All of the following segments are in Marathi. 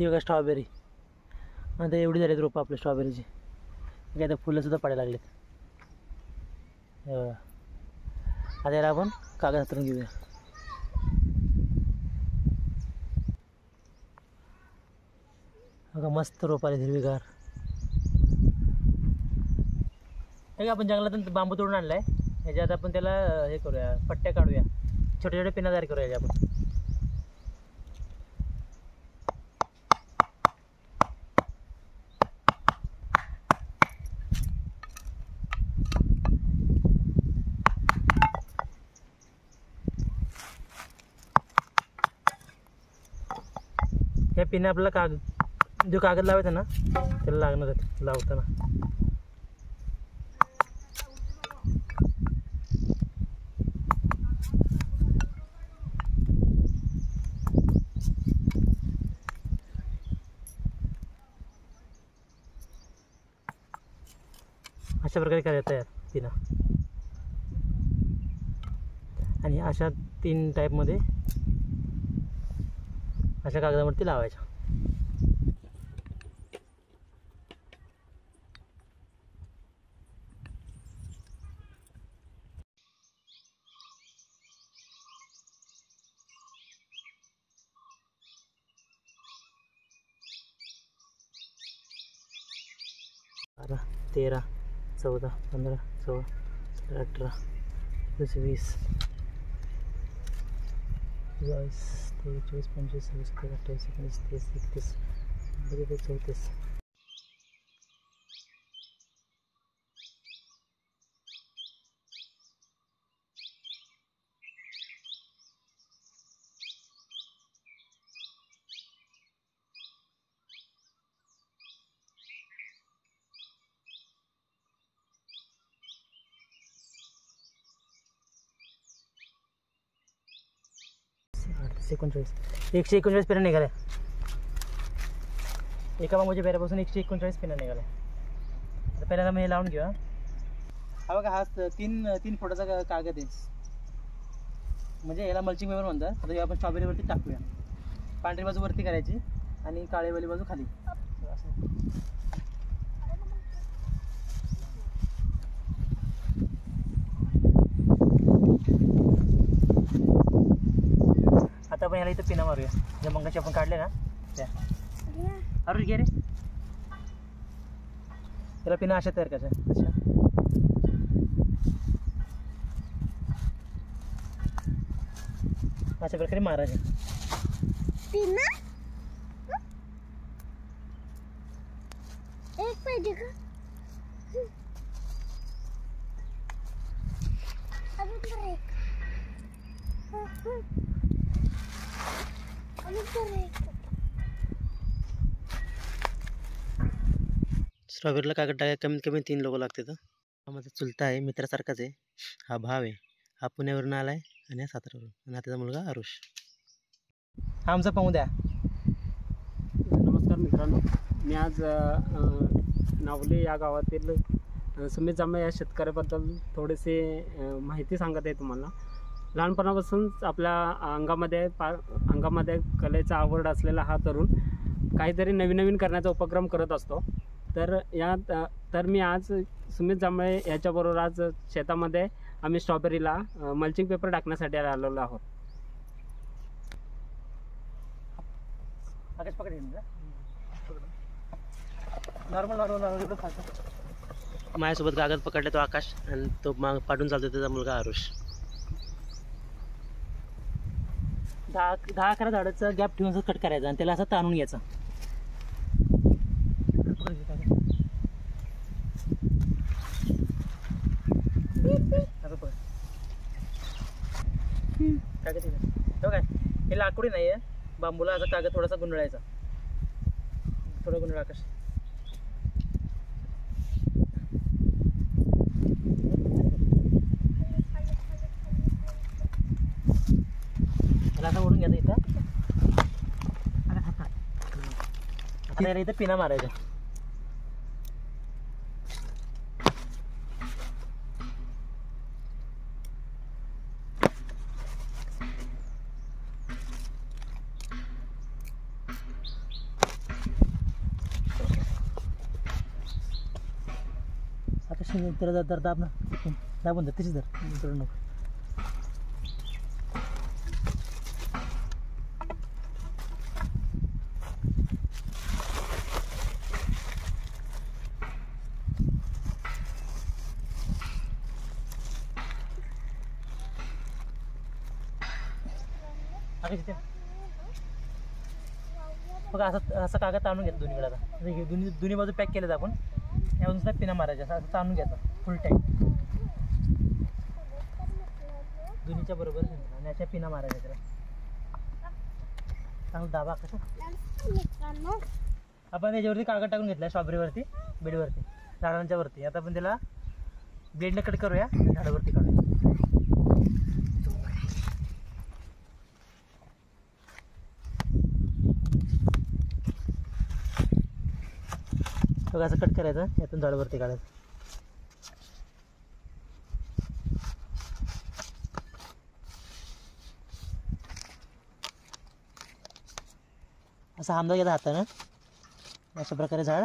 ही बघा स्ट्रॉबेरी. आता एवढी झालीत रोपं आपल्या स्ट्रॉबेरीची. काय आता फुलंसुद्धा पडायला लागलेत. हे बघा. आता याला आपण कागद हातरून घेऊया. बघा मस्त रोप आले हिरवीगार. हे का आपण जंगलातून बांबू तोडून आणलाय. ह्याच्यात आपण त्याला हे करूया, पट्ट्या काढूया, छोटे छोटे पिना तयार करूया आपण. ह्या पिना आपल्याला जो कागद लावायचा ना त्याला लागणार आहे लावताना. अशा प्रकारे करायचं तयार पिना. आणि अशा 3 टाईपमध्ये अशा कागदावरती लावायच्या. बारा, 13, 14, 15, 16, 17, 18, 19, 20, 22, 23, 24, 25, 26, 27, 28, 29, 30, 31, 34. -- 139 पेऱ्या निघाल्या. एका बांबूच्या पेऱ्यापासून 139 पेऱ्या निघाल्या. आता पहिल्यांदा मी हे लावून घेऊ. हा बघा, हा 3 फुटाचा कागद आहे. म्हणजे याला मल्चिंग पेपर म्हणतात. आता हे आपण स्ट्रॉबेरीवरती टाकूया. पांढरी बाजू वरती करायची आणि काळीवाली बाजू खाली. आता आपण याला इथं पिना मारूया. ज्या मंगाशी आपण काढले ना त्या. अरे घे रे. त्याला पिना अशा तयार करायच्या. अशा अशा प्रकारे मारायचे पिना. एक पाहिजे का? स्ट्रॉबेरीला कागद टाकाय कमीत कमी 3 लोक लागतात. हा माझा चुलता आहे, मित्रासारखाच आहे. हा भाव आहे. हा पुण्यावरून आलाय आणि हा साताऱ्यावरून. आणि हा त्याचा मुलगा आरुष. हा आमचा पाहुद्या. नमस्कार मित्रांनो, मी आज नावले या गावातील सुमित जांभळे या शेतकऱ्याबद्दल थोडेसे माहिती सांगत आहे तुम्हाला. लहानपणापासून आपल्या अंगामध्ये कलेचा आवड असलेला हा तरुण काहीतरी नवीन करण्याचा उपक्रम करत असतो. तर मी आज सुमित जांभळे याच्याबरोबर आज शेतामध्ये आम्ही स्ट्रॉबेरीला मल्चिंग पेपर टाकण्यासाठी आलेलो आहोत. माझ्यासोबत कागद पकडला तो आकाश आणि तो पाठून चालतो त्याचा मुलगा आरुष. 10-11 झाडाचा गॅप ठेवून कट करायचा आणि त्याला असं ताणून घ्यायचा. काय हे लाकडी नाही आहे, बांबूला असा कागद थोडासा गुंडळायचा. थोडा गुंडळ आकाश. मला असं ओढून घ्यायचं इथं. आता याला इथं पिना मारायचा. त्याला जर दाब ना दाबून धर तशीच धर करू नको. बघा असं कागद ताणून घेतो दोन्हीकडे. आता दोन्ही बाजू पॅक केलं आपण. या बाजूला पिना मारायचा असं ताणून घ्यायचा फुल टाईट दोन्हीच्या बरोबर आणि याच्या पिना मारायच्या त्याला चांगलं दाबा. कसं आपण त्याच्यावरती कागद टाकून घेतला स्ट्रॉबेरीवरती बेडवरती झाडांच्या वरती. आता आपण त्याला ब्लेडने कट करूया झाडावरती काढूया. बघा असं कट करायचं यातून झाडावरती काढायचं. असं हामदा घ्यायचा हातानं. अशा प्रकारे झाड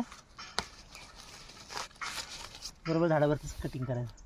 बरोबर झाडावरतीच कटिंग करायचं.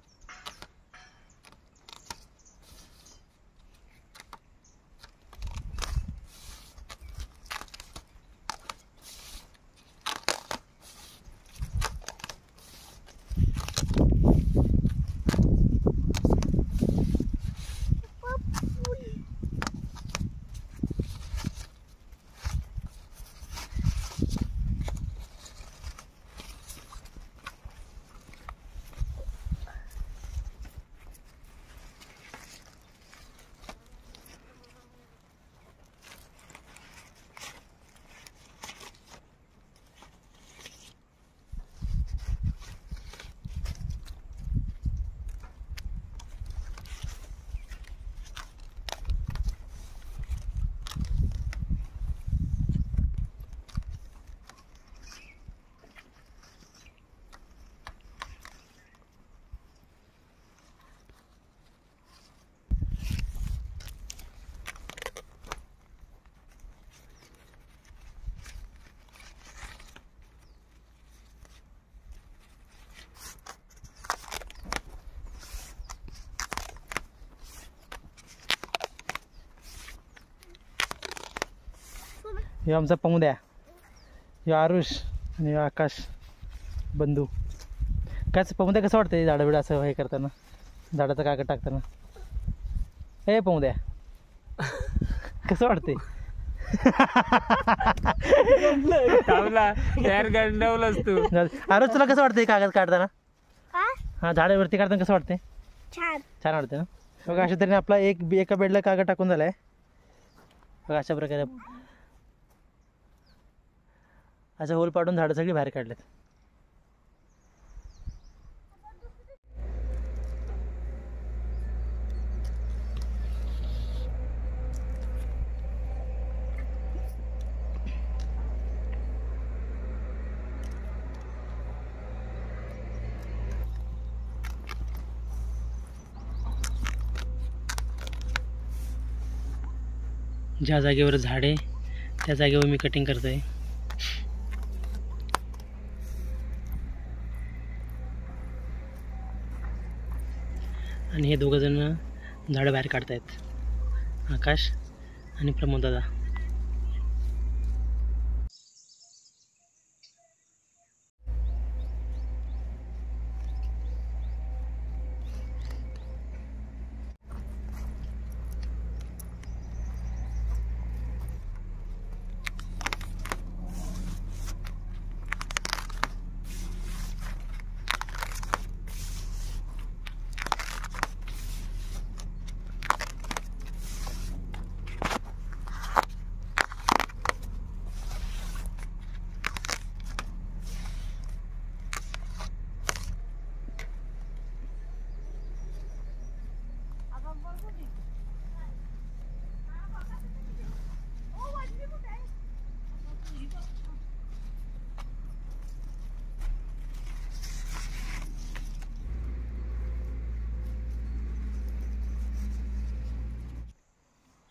हे आमचा पमुद्या, हे आरुष आणि आकाश बंधू. कायच पमुद्या कसं वाटतं झाडं बिडं असं हे करताना झाडाचं कागद टाकताना? हे पमुद्या कसं वाटते? आरुष तुला कसं वाटतंय कागद काढताना? हा झाडावरती काढताना कसं वाटतंय? छान वाटतं ना. बघा अशा तऱ्हेने आपला एका बेडला कागद टाकून झालाय. बघा अशा प्रकारे असं होल पाडून झाडं सगळी बाहेर काढलेत. ज्या जागेवर झाड आहे त्या जागेवर मी कटिंग करतोय. आणि हे दोघं जण झाडं बाहेर काढतायत, आकाश आणि प्रमोद दादा.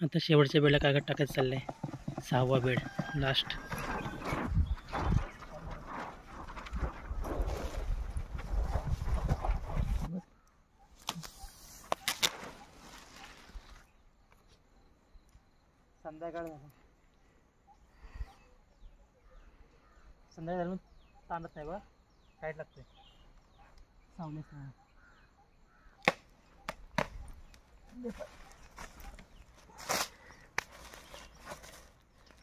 आता शेवटच्या बेडला कागद टाकायचं चाललंय. 6वा बेड लास्ट. संध्याकाळ झालं. संध्याकाळ झालं ताणत नाही बा, टाईट लागते सावलीच नाही.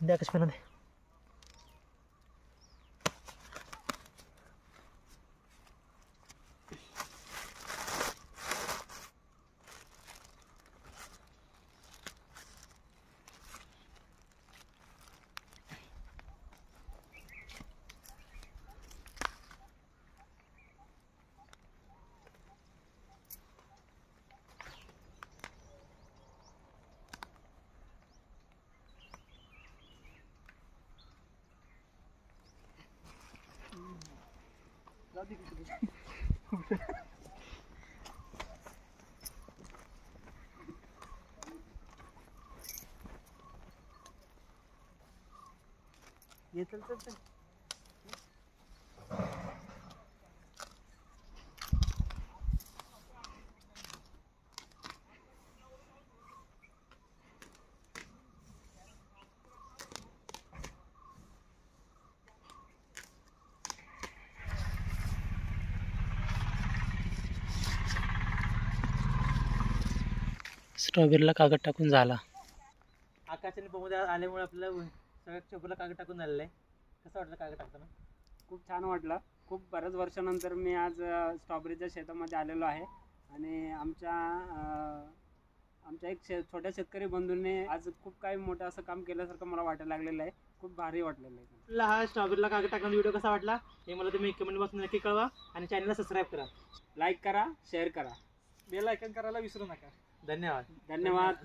द्या कशी पेन दे. ये चल चल चल. स्ट्रॉबेरीला कागद टाकून झाला. आकाशाने पमध्ये आल्यामुळे आपल्याला सगळ्या चोपरला कागद टाकून झालेलं आहे. कसं वाटलं कागद टाकताना? खूप छान वाटलं. खूप बऱ्याच वर्षानंतर मी आज स्ट्रॉबेरीच्या शेतामध्ये आलेलो आहे आणि आमच्या एक छोट्या शेतकरी बंधूंनी आज खूप काही मोठं असं काम केल्यासारखं मला वाटायला लागलेलं आहे. खूप भारी वाटलेलं आहे. आपल्याला हा स्ट्रॉबेरीला कागद टाकण्याचा व्हिडिओ कसा वाटला हे मला तुम्ही कमेंट बॉक्समध्ये नक्की कळवा आणि चॅनलला सबस्क्राईब करा, लाईक करा, शेअर करा, बेल आयकॉन करायला विसरू नका. धन्यवाद. धन्यवाद.